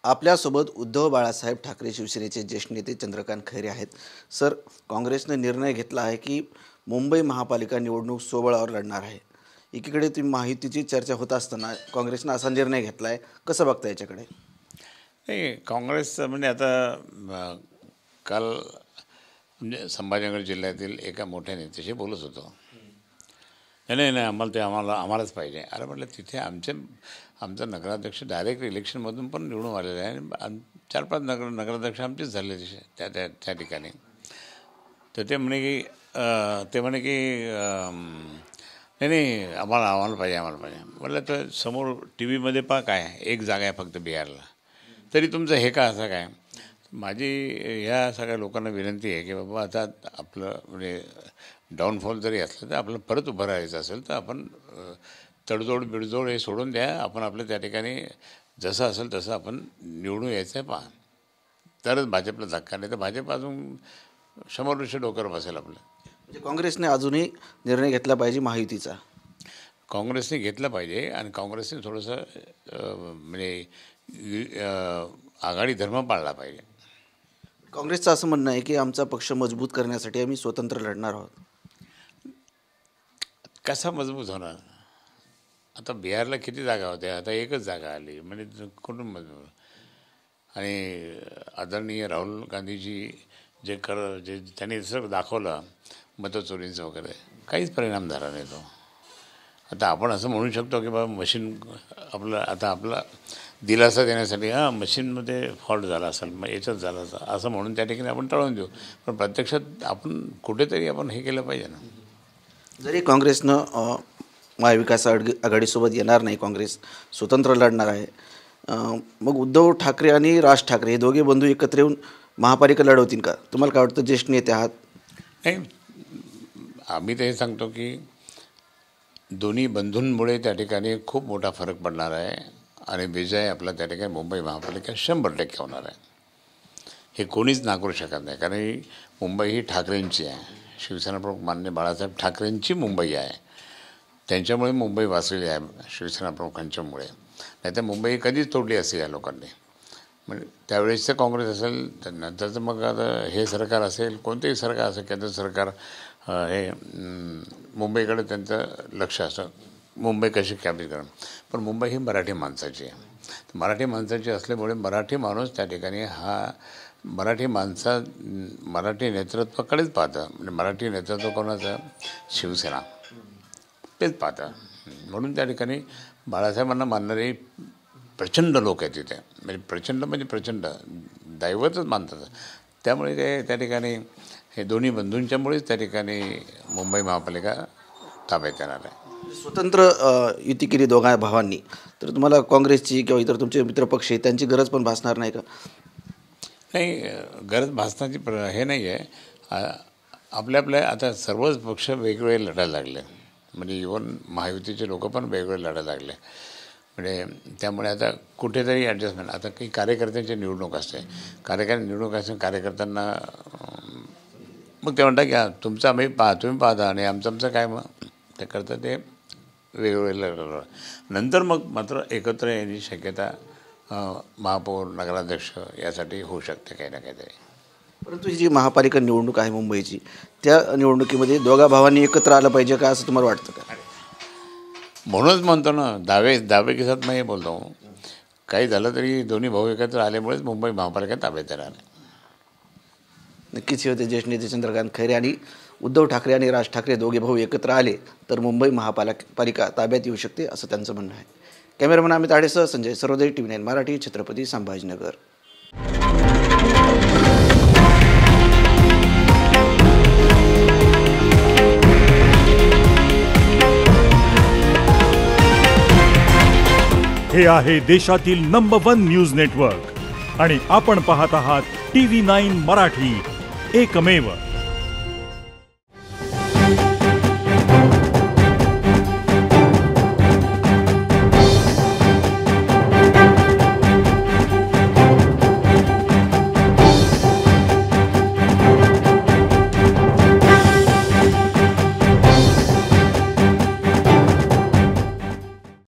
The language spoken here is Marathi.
आपल्यासोबत उद्धव बाळासाहेब ठाकरे शिवसेनेचे ज्येष्ठ नेते चंद्रकांत खैरे आहेत. सर, काँग्रेसने निर्णय घेतला आहे की मुंबई महापालिका निवडणूक स्वबळावर लढणार आहे. एकीकडे तुम्ही माहितीची चर्चा होत असताना काँग्रेसने असा निर्णय घेतला आहे, कसं बघता याच्याकडे? नाही, काँग्रेसचं म्हणजे आता काल म्हणजे संभाजीनगर जिल्ह्यातील एका मोठ्या नेत्याशी बोलत होतो. नाही आम्हालाच पाहिजे. अरे म्हटलं, तिथे आमचा नगराध्यक्ष डायरेक्ट इलेक्शनमधून पण निवडून आलेला आहे आणि 4-5 नगराध्यक्ष आमचेच झाले त्या ठिकाणी. तर ते म्हणे की नाही आम्हाला पाहिजे. म्हटलं तर समोर टी व्हीमध्ये पहा काय एक जागा आहे फक्त बिहारला, तरी तुमचं हे का असं काय? माझी ह्या सगळ्या लोकांना विनंती आहे की बाबा, आता आपलं म्हणजे डाऊनफॉल जरी असलं तर आपलं परत उभं राहायचं असेल तर आपण तडजोड हे सोडून द्या. आपण आपलं त्या ठिकाणी जसं असेल तसं आपण निवडून यायचं आहे, पहा, तरच भाजपला धक्का. नाही तर भाजप अजून 100 वर्ष डोक्यावर बसेल आपलं. म्हणजे काँग्रेसने अजूनही निर्णय घेतला पाहिजे महायुतीचा? काँग्रेसने घेतलं पाहिजे आणि काँग्रेसने थोडंसं म्हणजे आघाडी धर्म पाळला पाहिजे. काँग्रेसचं असं म्हणणं आहे की आमचा पक्ष मजबूत करण्यासाठी आम्ही स्वतंत्र लढणार आहोत. कसा मजबूत होणार? आता बिहारला किती जागा होत्या, आता एकच जागा आली, म्हणजे कुठून मजबूत? आणि आदरणीय राहुल गांधीजी जे त्यांनी सगळं दाखवलं मतचोरीचं वगैरे, काहीच परिणाम झाला नाही तो. आता आपण असं म्हणू शकतो की बाबा मशीन आपला दिलासा देण्यासाठी मशीनमध्ये फॉल्ट झाला असेल, मग याच्यात झाला असेल असं म्हणून त्या ठिकाणी आपण टाळून देऊ. पण प्रत्यक्षात आपण कुठेतरी आपण हे केलं पाहिजे ना. जरी काँग्रेसनं महाविकास आघाडीसोबत येणार नाही, काँग्रेस स्वतंत्र लढणार आहे, मग उद्धव ठाकरे आणि राज ठाकरे हे दोघे बंधू एकत्र येऊन महापालिका लढवतील का? तुम्हाला काय वाटतं? ज्येष्ठ नेते आहात. नाही, आम्ही तर हे सांगतो की दोन्ही बंधूंमुळे त्या ठिकाणी खूप मोठा फरक पडणार आहे आणि विजय आपला त्या ठिकाणी मुंबई महापालिका 100% होणार आहे. हे कोणीच नाकारू शकत नाही, कारण मुंबई ही ठाकरेंची आहे. शिवसेना प्रमुख माननीय बाळासाहेब ठाकरेंची मुंबई आहे. त्यांच्यामुळे मुंबई वाचलेली आहे, शिवसेना प्रमुखांच्यामुळे. नाहीतर मुंबई कधीच तोडली असते या लोकांनी. म्हणजे त्यावेळेसचं काँग्रेस असेल, तर नंतरचं मग आता हे सरकार असेल, कोणतेही सरकार असेल, केंद्र सरकार, हे मुंबईकडे त्यांचं लक्ष असतं, मुंबई कशी कॅप्चर करणं. पण मुंबई ही मराठी माणसाची आहे. मराठी माणसाची असल्यामुळे मराठी माणूस त्या ठिकाणी हा मराठी नेतृत्वाकडेच पाहतं. म्हणजे मराठी नेतृत्व कोणाचं? शिवसेना, तेच पाहतं. म्हणून त्या ठिकाणी बाळासाहेबांना मानणारे प्रचंड लोक आहेत तिथे. म्हणजे प्रचंड दैवतच मानतात. त्यामुळे ते त्या ठिकाणी हे दोन्ही बंधूंच्यामुळेच त्या ठिकाणी मुंबई महापालिका ताब्यात येणार आहे. स्वतंत्र युती केली दोघा भावांनी, तर तुम्हाला काँग्रेसची किंवा इतर तुमचे मित्रपक्ष आहेत त्यांची गरज पण भासणार नाही का? नाही, गरज भासण्याची हे नाही आहे. आपल्या आता सर्वच पक्ष वेगवेगळे लढायला लागले. म्हणजे इव्हन महायुतीचे लोक पण वेगवेगळे लढायला लागले. म्हणजे त्यामुळे आता कुठेतरी ॲडजस्टमेंट. आता काही कार्यकर्त्यांची निवडणूक असते, कार्यकर्त्यांना मग ते म्हणतात की तुमचं आम्ही तुम्ही पाहता आणि आमचं काय, मग ते करतं ते वेगवेगळे. नंतर मग मात्र एकत्र येण्याची शक्यता महापौर, नगराध्यक्ष यासाठी होऊ शकते काही ना काहीतरी. परंतु ही जी महापालिका निवडणूक आहे मुंबईची, त्या निवडणुकीमध्ये दोघा भावांनी एकत्र आलं पाहिजे का, असं तुम्हाला वाटतं का? म्हणूनच म्हणतो ना, दावे के साथ मी बोलतो, काही झालं तरी दोन्ही भाऊ एकत्र आल्यामुळेच मुंबई महापालिका ताब्यात येणार आहे. नक्कीच हे होते ज्येष्ठ नेते चंद्रकांत खैरे. आणि उद्धव ठाकरे आणि राज ठाकरे दोघे भाऊ एकत्र आले तर मुंबई महापालिका ताब्यात येऊ शकते, असं त्यांचं म्हणणं आहे. कॅमेरामन अमित आडेसह संजय सर्वोदय, TV9 मराठी, छत्रपती संभाजीनगर. हे आहे देशातील नंबर 1 न्यूज नेटवर्क आणि आपण पाहत आहात TV9 मराठी, एकमेव.